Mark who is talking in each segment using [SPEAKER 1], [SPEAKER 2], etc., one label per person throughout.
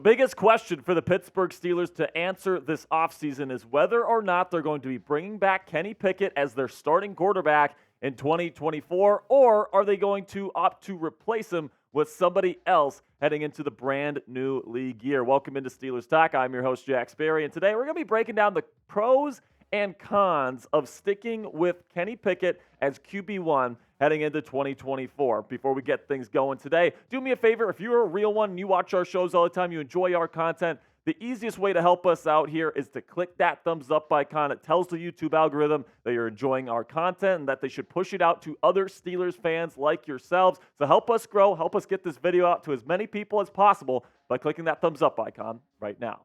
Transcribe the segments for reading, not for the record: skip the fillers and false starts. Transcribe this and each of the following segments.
[SPEAKER 1] biggest question for the Pittsburgh Steelers to answer this offseason is whether or not they're going to be bringing back Kenny Pickett as their starting quarterback in 2024, or are they going to opt to replace him with somebody else heading into the brand new league year. Welcome into Steelers Talk. I'm your host, Jack Sperry, and today we're going to be breaking down the pros and cons of sticking with Kenny Pickett as QB1 heading into 2024. Before we get things going today, do me a favor. If you're a real one and you watch our shows all the time, you enjoy our content, the easiest way to help us out here is to click that thumbs up icon. It tells the YouTube algorithm that you're enjoying our content and that they should push it out to other Steelers fans like yourselves. So help us grow, help us get this video out to as many people as possible by clicking that thumbs up icon right now.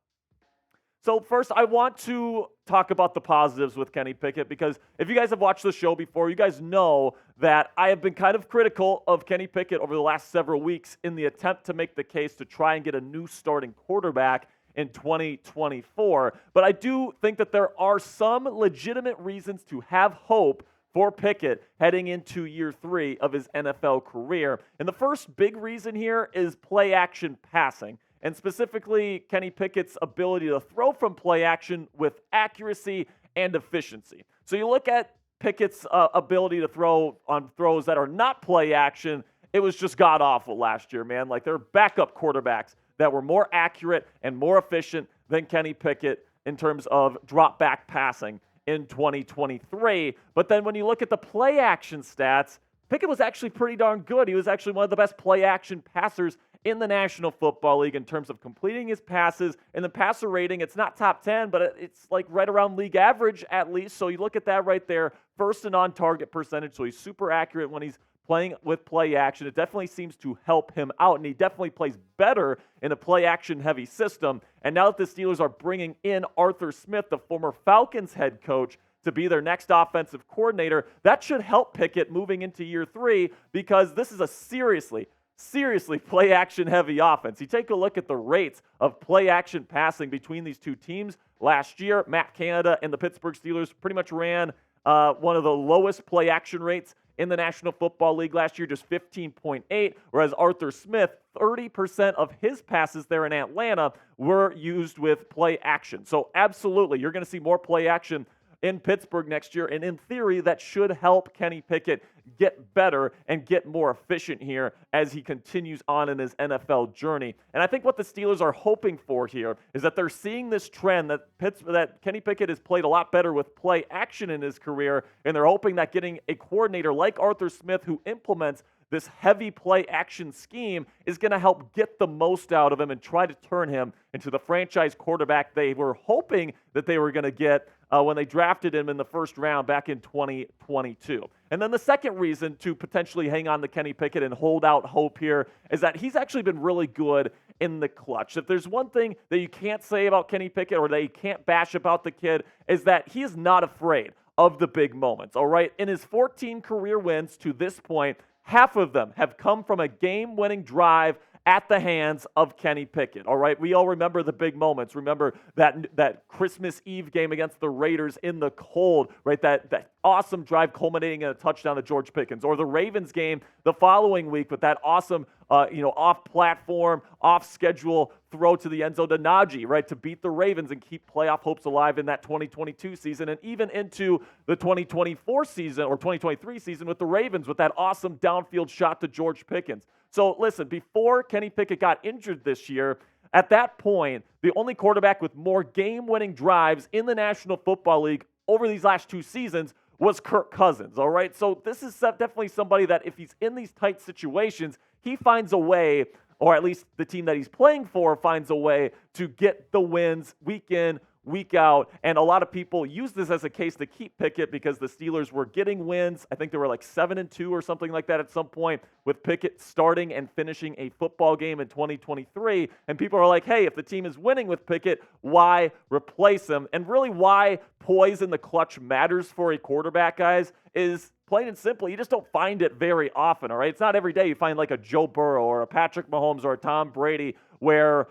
[SPEAKER 1] So first, I want to talk about the positives with Kenny Pickett, because if you guys have watched the show before, you guys know that I have been kind of critical of Kenny Pickett over the last several weeks in the attempt to make the case to try and get a new starting quarterback in 2024. But I do think that there are some legitimate reasons to have hope for Pickett heading into year 3 of his NFL career. And the first big reason here is play action passing, and specifically Kenny Pickett's ability to throw from play action with accuracy and efficiency. So you look at Pickett's ability to throw on throws that are not play action, it was just god-awful last year, man. Like, there are backup quarterbacks that were more accurate and more efficient than Kenny Pickett in terms of drop-back passing in 2023. But then when you look at the play action stats, Pickett was actually pretty darn good. He was actually one of the best play action passers in the National Football League in terms of completing his passes. And the passer rating, it's not top 10, but it's like right around league average at least. So you look at that right there, first and on-target percentage. So he's super accurate when he's playing with play action. It definitely seems to help him out, and he definitely plays better in a play action heavy system. And now that the Steelers are bringing in Arthur Smith, the former Falcons head coach, to be their next offensive coordinator, that should help Pickett moving into year 3, because this is a seriously play action heavy offense. You take a look at the rates of play action passing between these two teams last year. Matt Canada and the Pittsburgh Steelers pretty much ran one of the lowest play action rates in the National Football League last year, just 15.8, whereas Arthur Smith, 30% of his passes there in Atlanta were used with play action. So absolutely, you're going to see more play action in Pittsburgh next year, and in theory, that should help Kenny Pickett get better and get more efficient here as he continues on in his NFL journey. And I think what the Steelers are hoping for here is that they're seeing this trend that Kenny Pickett has played a lot better with play action in his career, and they're hoping that getting a coordinator like Arthur Smith who implements this heavy play action scheme is going to help get the most out of him and try to turn him into the franchise quarterback they were hoping that they were going to get when they drafted him in the first round back in 2022. And then the second reason to potentially hang on to Kenny Pickett and hold out hope here is that he's actually been really good in the clutch. If there's one thing that you can't say about Kenny Pickett, or that you can't bash about the kid, is that he is not afraid of the big moments, all right? In his 14 career wins to this point, half of them have come from a game-winning drive at the hands of Kenny Pickett, all right? We all remember the big moments. Remember that Christmas Eve game against the Raiders in the cold, right? That awesome drive culminating in a touchdown to George Pickens. Or the Ravens game the following week with that awesome, off-platform, off-schedule throw to the end zone to Najee, right, to beat the Ravens and keep playoff hopes alive in that 2022 season, and even into the 2024 season or 2023 season with the Ravens with that awesome downfield shot to George Pickens. So listen, before Kenny Pickett got injured this year, at that point, the only quarterback with more game-winning drives in the National Football League over these last 2 seasons was Kirk Cousins, all right? So this is definitely somebody that if he's in these tight situations, he finds a way, or at least the team that he's playing for finds a way to get the wins week in, week out. And a lot of people use this as a case to keep Pickett because the Steelers were getting wins. I think they were like 7-2 or something like that at some point, with Pickett starting and finishing a football game in 2023. And people are like, hey, if the team is winning with Pickett, why replace him? And really why poise in the clutch matters for a quarterback, guys, is plain and simple, you just don't find it very often, all right? It's not every day you find like a Joe Burrow or a Patrick Mahomes or a Tom Brady where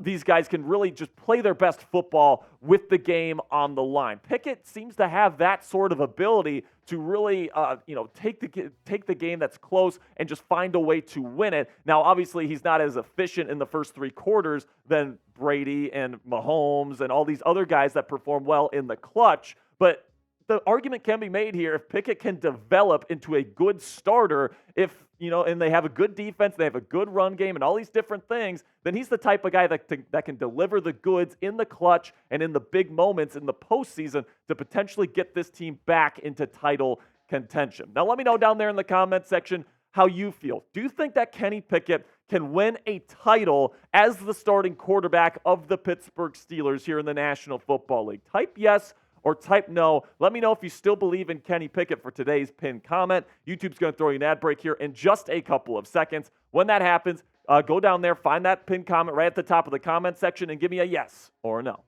[SPEAKER 1] these guys can really just play their best football with the game on the line. Pickett seems to have that sort of ability to really, take the game that's close and just find a way to win it. Now, obviously, he's not as efficient in the first three quarters than Brady and Mahomes and all these other guys that perform well in the clutch, but the argument can be made here if Pickett can develop into a good starter, and they have a good defense, they have a good run game and all these different things, then he's the type of guy that can deliver the goods in the clutch and in the big moments in the postseason to potentially get this team back into title contention. Now, let me know down there in the comment section how you feel. Do you think that Kenny Pickett can win a title as the starting quarterback of the Pittsburgh Steelers here in the National Football League? Type yes or type no. Let me know if you still believe in Kenny Pickett for today's pinned comment. YouTube's going to throw you an ad break here in just a couple of seconds. When that happens, go down there, find that pinned comment right at the top of the comment section, and give me a yes or a no.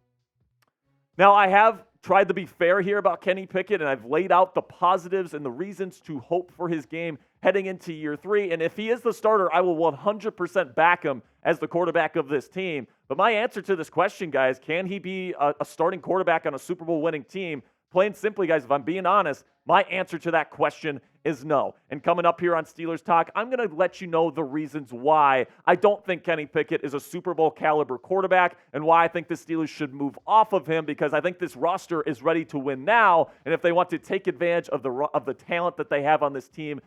[SPEAKER 1] Now, I have tried to be fair here about Kenny Pickett, and I've laid out the positives and the reasons to hope for his game heading into year 3. And if he is the starter, I will 100% back him as the quarterback of this team. But my answer to this question, guys, can he be a starting quarterback on a Super Bowl winning team? Plain simply, guys, if I'm being honest, my answer to that question is no. And coming up here on Steelers Talk, I'm going to let you know the reasons why I don't think Kenny Pickett is a Super Bowl caliber quarterback and why I think the Steelers should move off of him, because I think this roster is ready to win now. And if they want to take advantage of the talent that they have on this team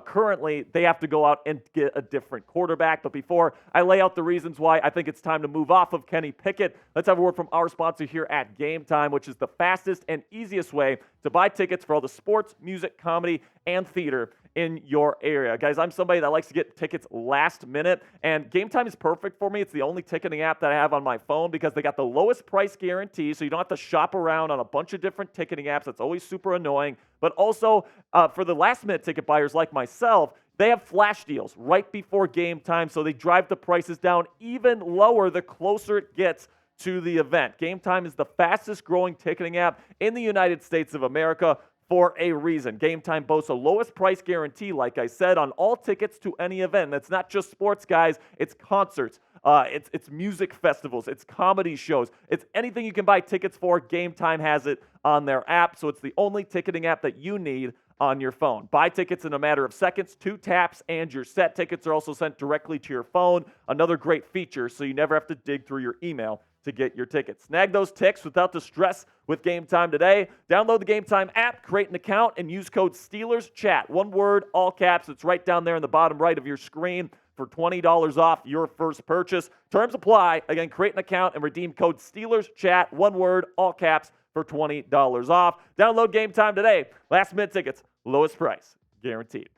[SPEAKER 1] currently, they have to go out and get a different quarterback. But before I lay out the reasons why I think it's time to move off of Kenny Pickett, let's have a word from our sponsor here at Game Time, which is the fastest and easiest way to buy tickets for all the sports, music, comedy, and theater in your area. Guys, I'm somebody that likes to get tickets last minute, and Game Time is perfect for me. It's the only ticketing app that I have on my phone because they got the lowest price guarantee, so you don't have to shop around on a bunch of different ticketing apps. That's always super annoying. But also, for the last-minute ticket buyers like myself, they have flash deals right before game time, so they drive the prices down even lower the closer it gets to the event. Game Time is the fastest-growing ticketing app in the United States of America for a reason. Game Time boasts a lowest price guarantee, like I said, on all tickets to any event. And it's not just sports, guys. It's concerts. It's music festivals. It's comedy shows. It's anything you can buy tickets for. Game Time has it on their app, so it's the only ticketing app that you need on your phone. Buy tickets in a matter of seconds, 2 taps, and your set. Tickets are also sent directly to your phone. Another great feature, so you never have to dig through your email to get your tickets. Snag those ticks without the stress with Game Time today. Download the Game Time app, create an account, and use code SteelersChat. One word, all caps. It's right down there in the bottom right of your screen for $20 off your first purchase. Terms apply. Again, create an account and redeem code SteelersChat. One word, all caps, for $20 off. Download Game Time today. Last-minute tickets, lowest price, guaranteed.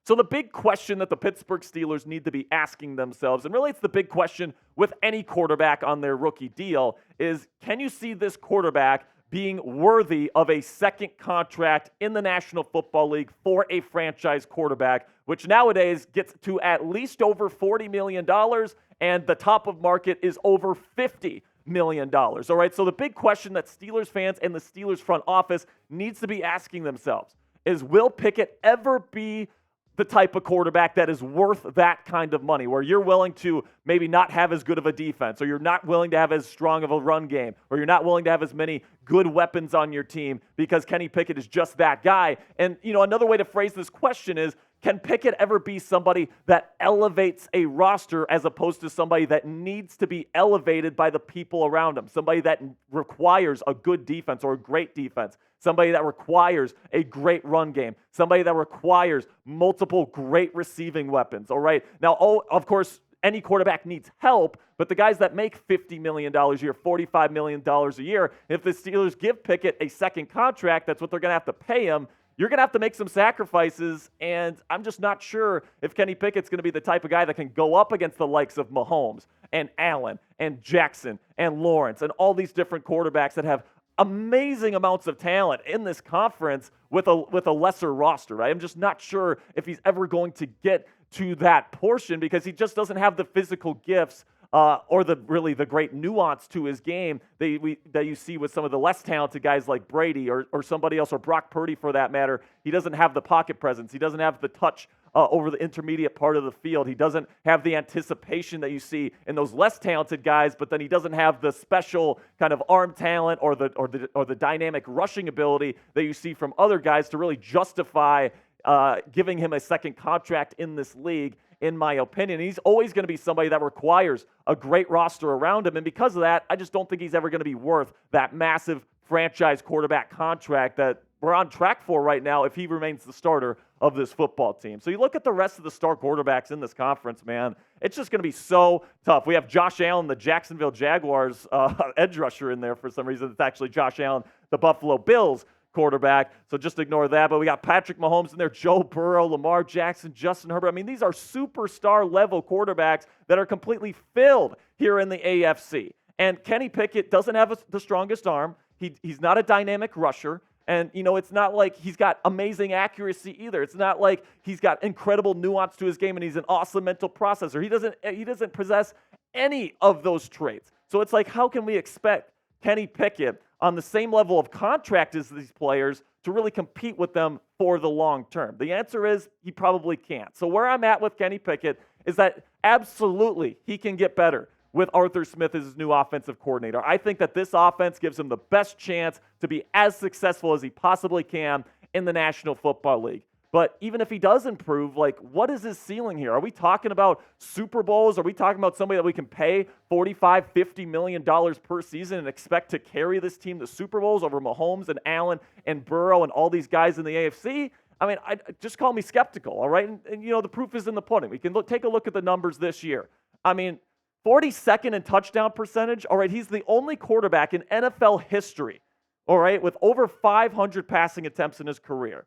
[SPEAKER 1] So the big question that the Pittsburgh Steelers need to be asking themselves, and really it's the big question with any quarterback on their rookie deal, is can you see this quarterback being worthy of a second contract in the National Football League for a franchise quarterback, which nowadays gets to at least over $40 million, and the top of market is over $50 million. All right, so the big question that Steelers fans and the Steelers front office needs to be asking themselves is, will Pickett ever be the type of quarterback that is worth that kind of money, where you're willing to maybe not have as good of a defense, or you're not willing to have as strong of a run game, or you're not willing to have as many good weapons on your team because Kenny Pickett is just that guy? And, another way to phrase this question is, can Pickett ever be somebody that elevates a roster as opposed to somebody that needs to be elevated by the people around him? Somebody that requires a good defense or a great defense. Somebody that requires a great run game. Somebody that requires multiple great receiving weapons, all right? Now, of course, any quarterback needs help, but the guys that make $50 million a year, $45 million a year, if the Steelers give Pickett a second contract, that's what they're going to have to pay him. You're going to have to make some sacrifices, and I'm just not sure if Kenny Pickett's going to be the type of guy that can go up against the likes of Mahomes and Allen and Jackson and Lawrence and all these different quarterbacks that have amazing amounts of talent in this conference with a lesser roster, right? I'm just not sure if he's ever going to get to that portion because he just doesn't have the physical gifts or the great nuance to his game that you see with some of the less talented guys like Brady or somebody else, or Brock Purdy for that matter. He doesn't have the pocket presence. He doesn't have the touch over the intermediate part of the field. He doesn't have the anticipation that you see in those less talented guys, but then he doesn't have the special kind of arm talent or the dynamic rushing ability that you see from other guys to really justify giving him a second contract in this league, in my opinion. He's always going to be somebody that requires a great roster around him, and because of that, I just don't think he's ever going to be worth that massive franchise quarterback contract that we're on track for right now if he remains the starter of this football team. So you look at the rest of the star quarterbacks in this conference, man, it's just going to be so tough. We have Josh Allen, the Jacksonville Jaguars edge rusher in there for some reason. It's actually Josh Allen, the Buffalo Bills quarterback, so just ignore that. But we got Patrick Mahomes in there, Joe Burrow, Lamar Jackson, Justin Herbert. I mean, these are superstar level quarterbacks that are completely filled here in the AFC. And Kenny Pickett doesn't have the strongest arm. He's not a dynamic rusher. And, it's not like he's got amazing accuracy either. It's not like he's got incredible nuance to his game and he's an awesome mental processor. He doesn't possess any of those traits. So it's like, how can we expect Kenny Pickett on the same level of contract as these players to really compete with them for the long term? The answer is he probably can't. So where I'm at with Kenny Pickett is that absolutely he can get better with Arthur Smith as his new offensive coordinator. I think that this offense gives him the best chance to be as successful as he possibly can in the National Football League. But even if he does improve, what is his ceiling here? Are we talking about Super Bowls? Are we talking about somebody that we can pay $45, $50 million per season and expect to carry this team to Super Bowls over Mahomes and Allen and Burrow and all these guys in the AFC? I mean, just call me skeptical, all right? And the proof is in the pudding. We can take a look at the numbers this year. I mean, 42nd in touchdown percentage. All right, he's the only quarterback in NFL history, all right, with over 500 passing attempts in his career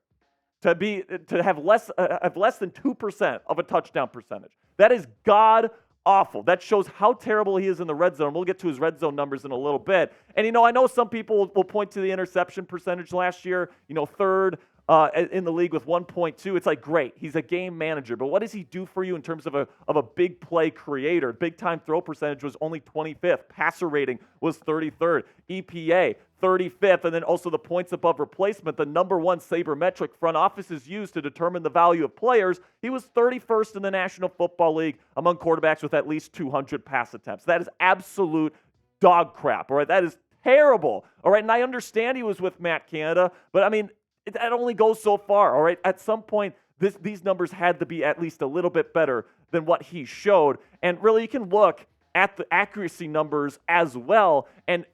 [SPEAKER 1] to have less than 2% of a touchdown percentage. That is god awful. That shows how terrible he is in the red zone. We'll get to his red zone numbers in a little bit. And I know some people will point to the interception percentage last year, third in the league with 1.2. It's like, great, he's a game manager, but what does he do for you in terms of a big play creator? Big time throw percentage was only 25th. Passer rating was 33rd. EPA 35th, and then also the points above replacement, the number one sabermetric front offices use to determine the value of players. He was 31st in the National Football League among quarterbacks with at least 200 pass attempts. That is absolute dog crap, all right? That is terrible, all right? And I understand he was with Matt Canada, but I mean, that only goes so far, all right? At some point, these numbers had to be at least a little bit better than what he showed. And really, you can look at the accuracy numbers as well, and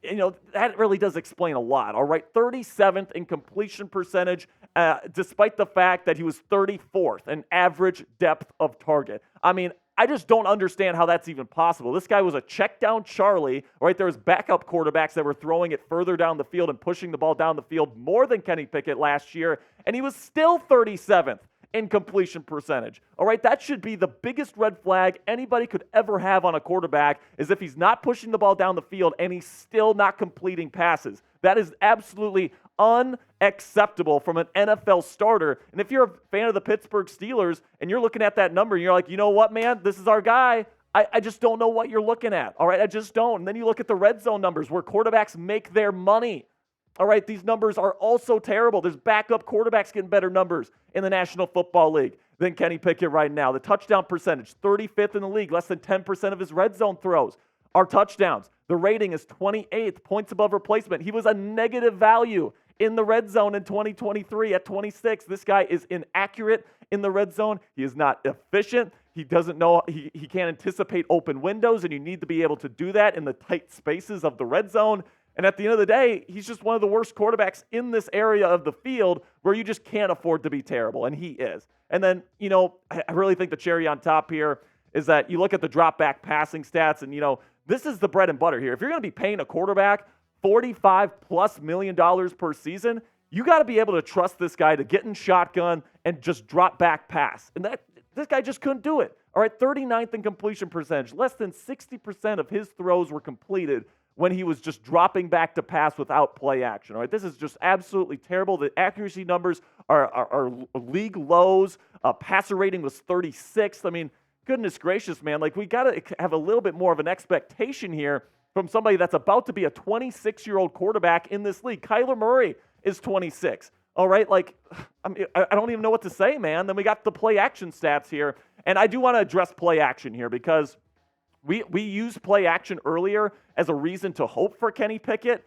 [SPEAKER 1] that really does explain a lot, all right? 37th in completion percentage, despite the fact that he was 34th in average depth of target. I mean, I just don't understand how that's even possible. This guy was a check down Charlie, right? There was backup quarterbacks that were throwing it further down the field and pushing the ball down the field more than Kenny Pickett last year, and he was still 37th in completion percentage. All right, that should be the biggest red flag anybody could ever have on a quarterback, is if he's not pushing the ball down the field and he's still not completing passes. That is absolutely unacceptable from an NFL starter. And if you're a fan of the Pittsburgh Steelers and you're looking at that number and you're like, you know what, man, this is our guy, I just don't know what you're looking at. All right, I just don't. And then you look at the red zone numbers where quarterbacks make their money. All right, these numbers are also terrible. There's backup quarterbacks getting better numbers in the National Football League than Kenny Pickett right now. The touchdown percentage, 35th in the league, less than 10% of his red zone throws are touchdowns. The rating is 28th, points above replacement. He was a negative value in the red zone in 2023 at 26. This guy is inaccurate in the red zone. He is not efficient. He doesn't know, he can't anticipate open windows, and you need to be able to do that in the tight spaces of the red zone. And at the end of the day, he's just one of the worst quarterbacks in this area of the field where you just can't afford to be terrible, and he is. And then, I really think the cherry on top here is that you look at the drop back passing stats, and, this is the bread and butter here. If you're going to be paying a quarterback $45+ million per season, you got to be able to trust this guy to get in shotgun and just drop back pass. And this guy just couldn't do it. All right, 39th in completion percentage. Less than 60% of his throws were completed when he was just dropping back to pass without play action. All right, this is just absolutely terrible. The accuracy numbers are league lows. Passer rating was 36th. I mean, goodness gracious, man. We got to have a little bit more of an expectation here from somebody that's about to be a 26-year-old quarterback in this league. Kyler Murray is 26. All right, like, I mean, I don't even know what to say, man. Then we got the play action stats here. And I do want to address play action here because we used play action earlier as a reason to hope for Kenny Pickett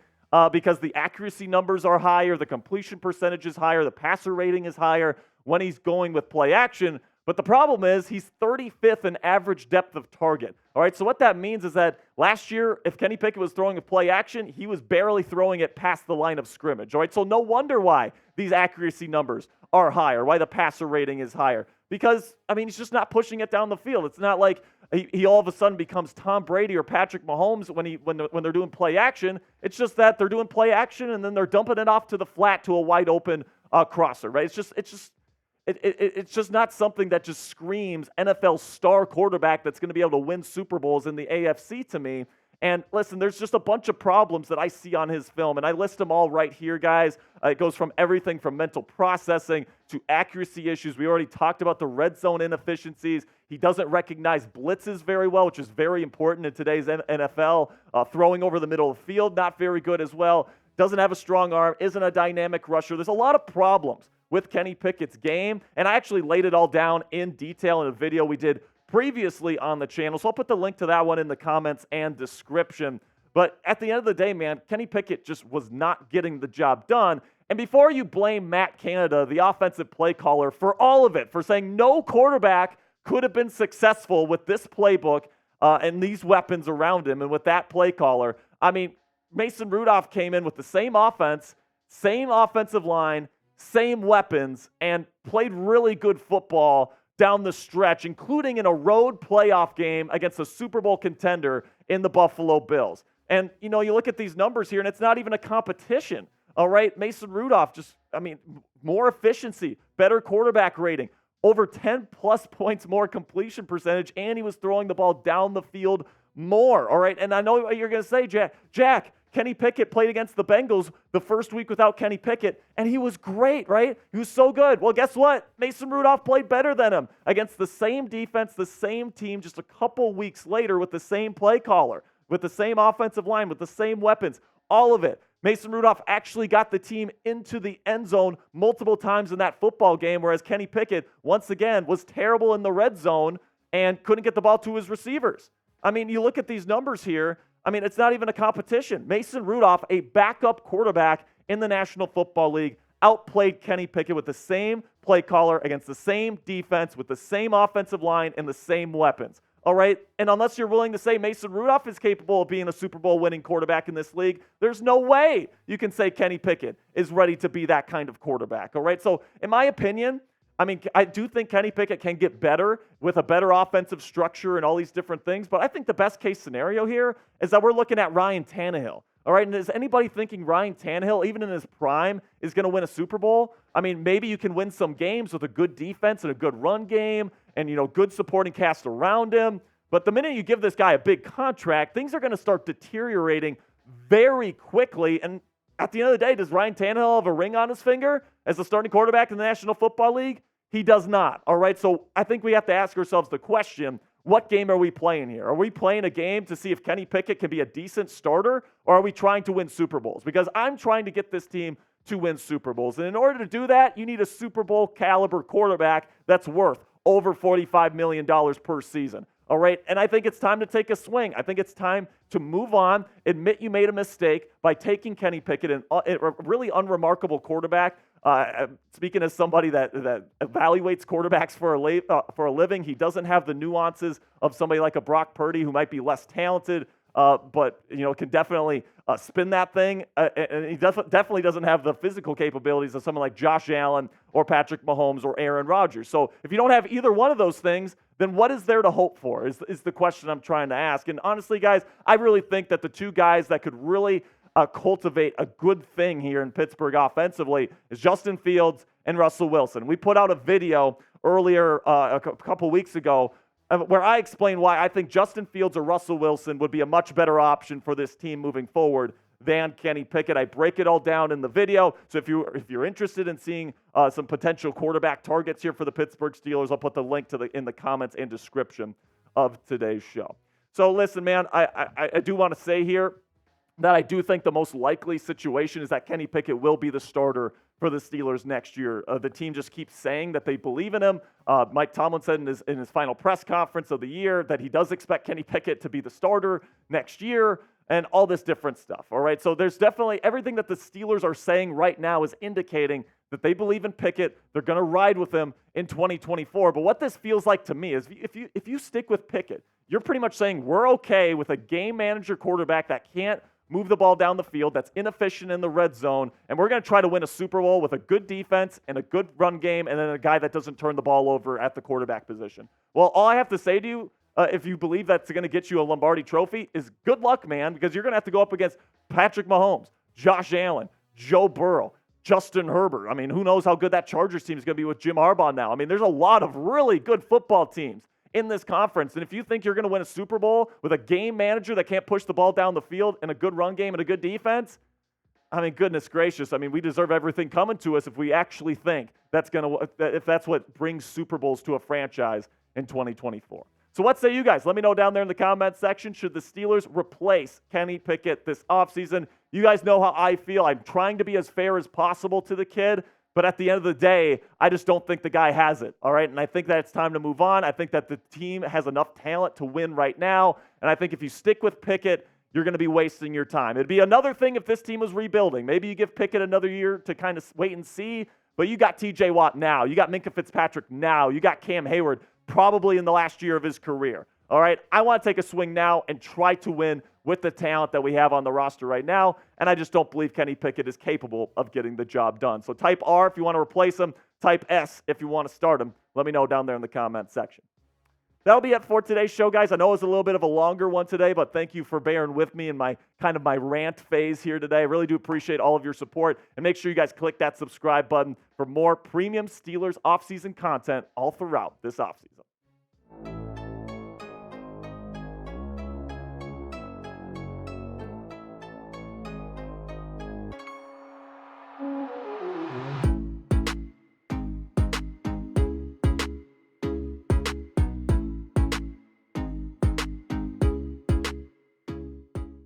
[SPEAKER 1] because the accuracy numbers are higher, the completion percentage is higher, the passer rating is higher when he's going with play action. But the problem is he's 35th in average depth of target. All right, so what that means is that last year, if Kenny Pickett was throwing a play action, he was barely throwing it past the line of scrimmage. All right, so no wonder why these accuracy numbers are higher, why the passer rating is higher. Because, I mean, he's just not pushing it down the field. It's not like he all of a sudden becomes Tom Brady or Patrick Mahomes when they're doing play action. It's just that they're doing play action and then they're dumping it off to the flat to a wide open crosser, right? It's just not something that just screams NFL star quarterback that's going to be able to win Super Bowls in the AFC to me. And listen, there's just a bunch of problems that I see on his film, and I list them all right here, guys. It goes from everything from mental processing to accuracy issues. We already talked about the red zone inefficiencies. He doesn't recognize blitzes very well, which is very important in today's NFL. Throwing over the middle of the field, not very good as well. Doesn't have a strong arm, isn't a dynamic rusher. There's a lot of problems with Kenny Pickett's game, and I actually laid it all down in detail in a video we did previously on the channel, so I'll put the link to that one in the comments and description. But at the end of the day, man, Kenny Pickett just was not getting the job done. And before you blame Matt Canada, the offensive play caller, for all of it, for saying no quarterback could have been successful with this playbook and these weapons around him and with that play caller, I mean, Mason Rudolph came in with the same offense, same offensive line, same weapons, and played really good football down the stretch, including in a road playoff game against a Super Bowl contender in the Buffalo Bills. And, you know, you look at these numbers here, and it's not even a competition, all right? Mason Rudolph more efficiency, better quarterback rating, over 10-plus points more completion percentage, and he was throwing the ball down the field more, all right? And I know what you're going to say, Jack, Kenny Pickett played against the Bengals the first week without Kenny Pickett, and he was great, right? He was so good. Well, guess what? Mason Rudolph played better than him against the same defense, the same team, just a couple weeks later with the same play caller, with the same offensive line, with the same weapons, all of it. Mason Rudolph actually got the team into the end zone multiple times in that football game, whereas Kenny Pickett, once again, was terrible in the red zone and couldn't get the ball to his receivers. I mean, you look at these numbers here, I mean, it's not even a competition. Mason Rudolph, a backup quarterback in the National Football League, outplayed Kenny Pickett with the same play caller against the same defense, with the same offensive line and the same weapons. All right? And unless you're willing to say Mason Rudolph is capable of being a Super Bowl winning quarterback in this league, there's no way you can say Kenny Pickett is ready to be that kind of quarterback. All right? So, in my opinion, I mean, I do think Kenny Pickett can get better with a better offensive structure and all these different things, but I think the best case scenario here is that we're looking at Ryan Tannehill. All right, and is anybody thinking Ryan Tannehill, even in his prime, is going to win a Super Bowl? I mean, maybe you can win some games with a good defense and a good run game and, you know, good supporting cast around him, but the minute you give this guy a big contract, things are going to start deteriorating very quickly, and at the end of the day, does Ryan Tannehill have a ring on his finger as the starting quarterback in the National Football League? He does not, all right? So I think we have to ask ourselves the question, what game are we playing here? Are we playing a game to see if Kenny Pickett can be a decent starter, or are we trying to win Super Bowls? Because I'm trying to get this team to win Super Bowls. And in order to do that, you need a Super Bowl caliber quarterback that's worth over $45 million per season. All right, and I think it's time to take a swing. I think it's time to move on, admit you made a mistake by taking Kenny Pickett, a really unremarkable quarterback. Speaking as somebody that evaluates quarterbacks for a living, he doesn't have the nuances of somebody like a Brock Purdy who might be less talented, but you know can definitely spin that thing. And he definitely doesn't have the physical capabilities of someone like Josh Allen or Patrick Mahomes or Aaron Rodgers. So if you don't have either one of those things, then what is there to hope for is the question I'm trying to ask. And honestly, guys, I really think that the two guys that could really cultivate a good thing here in Pittsburgh offensively is Justin Fields and Russell Wilson. We put out a video earlier a couple weeks ago where I explained why I think Justin Fields or Russell Wilson would be a much better option for this team moving forward than Kenny Pickett. I break it all down in the video. So if you're interested in seeing some potential quarterback targets here for the Pittsburgh Steelers, I'll put the link in the comments and description of today's show. So listen, man, I do want to say here that I do think the most likely situation is that Kenny Pickett will be the starter for the Steelers next year. The team just keeps saying that they believe in him. Mike Tomlin said in his final press conference of the year that he does expect Kenny Pickett to be the starter next year and all this different stuff, all right? So there's definitely everything that the Steelers are saying right now is indicating that they believe in Pickett. They're going to ride with him in 2024. But what this feels like to me is if you stick with Pickett, you're pretty much saying we're okay with a game manager quarterback that can't move the ball down the field, that's inefficient in the red zone, and we're going to try to win a Super Bowl with a good defense and a good run game and then a guy that doesn't turn the ball over at the quarterback position. Well, all I have to say to you, if you believe that's going to get you a Lombardi trophy, is good luck, man, because you're going to have to go up against Patrick Mahomes, Josh Allen, Joe Burrow, Justin Herbert. I mean, who knows how good that Chargers team is going to be with Jim Harbaugh now. I mean, there's a lot of really good football teams in this conference. And if you think you're going to win a Super Bowl with a game manager that can't push the ball down the field and a good run game and a good defense, I mean, goodness gracious. I mean, we deserve everything coming to us if we actually think if that's what brings Super Bowls to a franchise in 2024. So what say you guys? Let me know down there in the comment section. Should the Steelers replace Kenny Pickett this offseason? You guys know how I feel. I'm trying to be as fair as possible to the kid. But at the end of the day, I just don't think the guy has it, all right? And I think that it's time to move on. I think that the team has enough talent to win right now. And I think if you stick with Pickett, you're going to be wasting your time. It'd be another thing if this team was rebuilding. Maybe you give Pickett another year to kind of wait and see. But you got T.J. Watt now. You got Minkah Fitzpatrick now. You got Cam Hayward probably in the last year of his career, all right? I want to take a swing now and try to win with the talent that we have on the roster right now, and I just don't believe Kenny Pickett is capable of getting the job done. So type R if you want to replace him, type S if you want to start him. Let me know down there in the comment section. That'll be it for today's show, guys. I know it was a little bit of a longer one today, but thank you for bearing with me in my rant phase here today. I really do appreciate all of your support, and make sure you guys click that subscribe button for more premium Steelers offseason content all throughout this offseason.